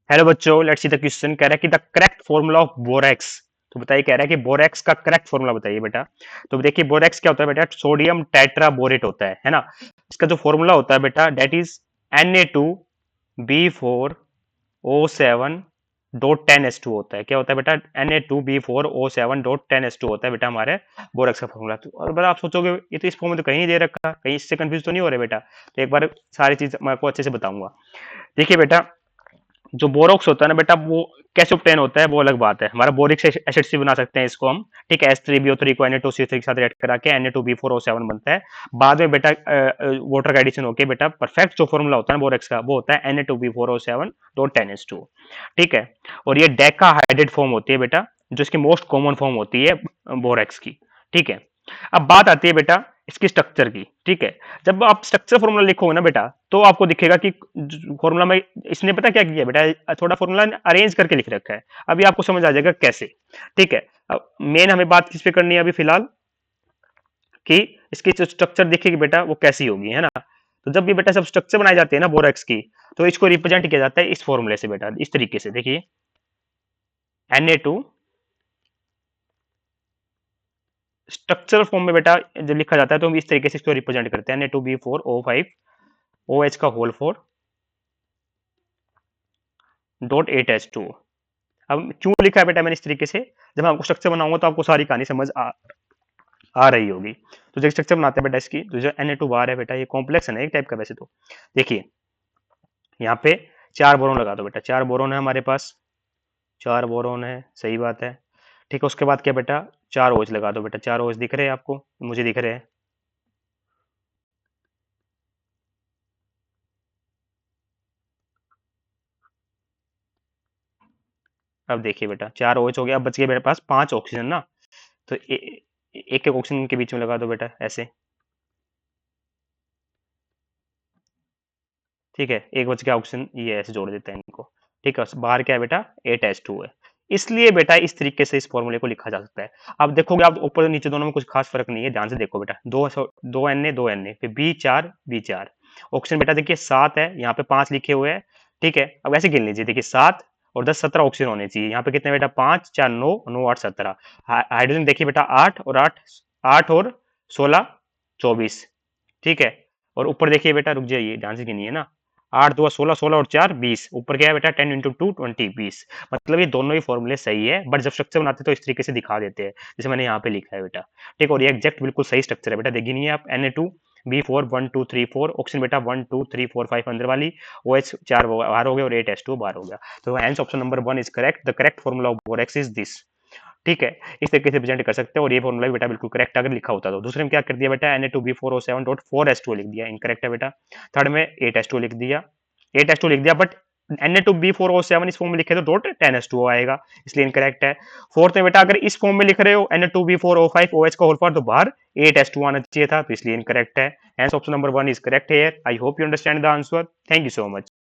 Hello बच्चों, let's see the question. कह रहा है कि the correct formula of borax. तो बताइए, कह रहा है कि बोरेक्स का करेक्ट फॉर्मूला बताइए बेटा। तो देखिए, बोरेक्स क्या होता है बेटा? सोडियम टेट्राबोरेट होता है ना। इसका जो फॉर्मूला होता है बेटा, date is Na2B4O7 dot 10S2 होता है। क्या होता है बेटा? Na2B4O7 डॉट 10S2 होता है बेटा हमारे बोरेक्स का फॉर्मूला। तो और बेटा आप सोचोगे ये तो इस फॉर्म में तो कहीं नहीं दे रखा, कहीं इससे कंफ्यूज तो नहीं हो रहे बेटा? तो एक बार सारी चीज मैं आपको अच्छे से बताऊंगा। देखिए बेटा, जो बोरोक्स होता है ना बेटा, वो कैसे ऑब्टेन होता है वो अलग बात है। हमारा बोरिक एसिड से बना सकते हैं इसको हम। ठीक है, H3BO3 को Na2CO3 के साथ रेड करा के Na2B4O7 बनता है। बाद में बेटा वाटर का एडिशन होके बेटा परफेक्ट जो फॉर्मूला होता है बोरेक्स का, वो होता है Na2B4O7 डॉट 10S2। ठीक है, और ये डेका हाइड्रेट फॉर्म होती है बेटा, जो इसकी मोस्ट कॉमन फॉर्म होती है बोरेक्स की। ठीक है, अब बात आती है बेटा इसकी स्ट्रक्चर की। ठीक है, जब आप स्ट्रक्चर फॉर्मूला लिखोगे ना बेटा, तो आपको दिखेगा कि फॉर्मूला में इसने पता क्या किया बेटा, थोड़ा फॉर्मूला अरेंज करके लिख रखा है। अभी आपको समझ आ जाएगा कैसे। ठीक है, अब मेन हमें बात किस पे करनी है अभी फिलहाल, कि इसकी जो स्ट्रक्चर दिखेगी बेटा वो कैसी होगी, है ना। तो जब भी बेटा सब स्ट्रक्चर बनाई जाती है ना बोरेक्स की, तो इसको रिप्रेजेंट किया जाता है इस फॉर्मूले से बेटा, इस तरीके से। देखिए, Na2 स्ट्रक्चरल फॉर्म में बेटा जब लिखा जाता है तो हम इस तरीके से इसको रिप्रेजेंट करते हैं। Na2B4O5 OH का होल 4 डॉट 8H2। अब क्यों लिखा है बेटा मैंने इस तरीके से? जब मैं आपको स्ट्रक्चर बनाऊंगा तो आपको सारी कहानी समझ आ रही होगी। तो जो स्ट्रक्चर बनाते हैं बेटा इसकी, तो जो Na2 बार है बेटा, ये कॉम्प्लेक्स है ना एक टाइप का वैसे तो। देखिए, यहाँ पे चार बोरोन लगा दो बेटा। चार बोरोन है हमारे पास, चार बोरोन है, सही बात है। ठीक है, उसके बाद क्या बेटा? चार ओच लगा दो बेटा। चार ओच दिख रहे हैं आपको? मुझे दिख रहे हैं। अब देखिए बेटा, चार ओच हो गया। अब बच गए मेरे पास पांच ऑक्सीजन ना। तो एक एक ऑक्सीजन के बीच में लगा दो बेटा ऐसे। ठीक है, एक बच गया ऑक्सीजन, ये ऐसे जोड़ देते हैं इनको। ठीक है, बाहर क्या है बेटा? 8H2 है। इसलिए बेटा इस तरीके से इस फॉर्मूले को लिखा जा सकता है। अब देखोगे आप ऊपर और नीचे दोनों में कुछ खास फर्क नहीं है, ध्यान से देखो बेटा। दो Na फिर B4 ऑक्सीजन बेटा देखिए 7 है, यहाँ पे 5 लिखे हुए हैं। ठीक है, अब ऐसे गिन लीजिए। देखिए 7 और 10 17 ऑक्सीजन होने चाहिए। यहाँ पे कितने बेटा? 5 4 9 9 8 17। हाइड्रोजन देखिए बेटा 8 और 8 8 और 16 24। ठीक है, और ऊपर देखिए बेटा, रुक जाइए ध्यान से गिनिए ना। 8 2 16, 16 और 4 20। ऊपर क्या है बेटा? 10 × 2 20 20। मतलब ये दोनों ही फॉर्मूले सही है, बट जब स्ट्रक्चर बनाते हैं तो इस तरीके से दिखा देते हैं जैसे मैंने यहाँ पे लिखा है बेटा। ठीक, और ये एग्जैक्ट बिल्कुल सही स्ट्रक्चर है बेटा। देखिए नहीं आप, Na2B4 1 2 3 4 ऑक्सीजन बेटा 1 2 3 4 5 अंदर वाली, OH 4 बाहर हो गया और 8H2 बाहर हो गया। तो hence option number 1 is correct. The correct formula of borax is this. ठीक है, इस तरीके से प्रेजेंट कर सकते हैं। और ये फॉर्मूला भी बेटा बिल्कुल करेक्ट अगर लिखा होता तो। दूसरे में क्या कर दिया बेटा? Na2B4O7.4H2 लिख दिया, इनकरेक्ट है बेटा। थर्ड में 8H2 लिख दिया, 8H2 लिख दिया, बट Na2B4O7 इस फॉर्म में लिखे तो डॉट 10H2 आएगा, इसलिए इनकरेक्ट है। फोर्थ में बेटा अगर इस फॉर्म में लिख रहे हो Na2B4O5 OH का होल पावर, तो बाहर 8H2 आना चाहिए था, तो इसलिए इनकरेक्ट है। Hence option number 1 is correct है। I hope you understand the answer. Thank you so much.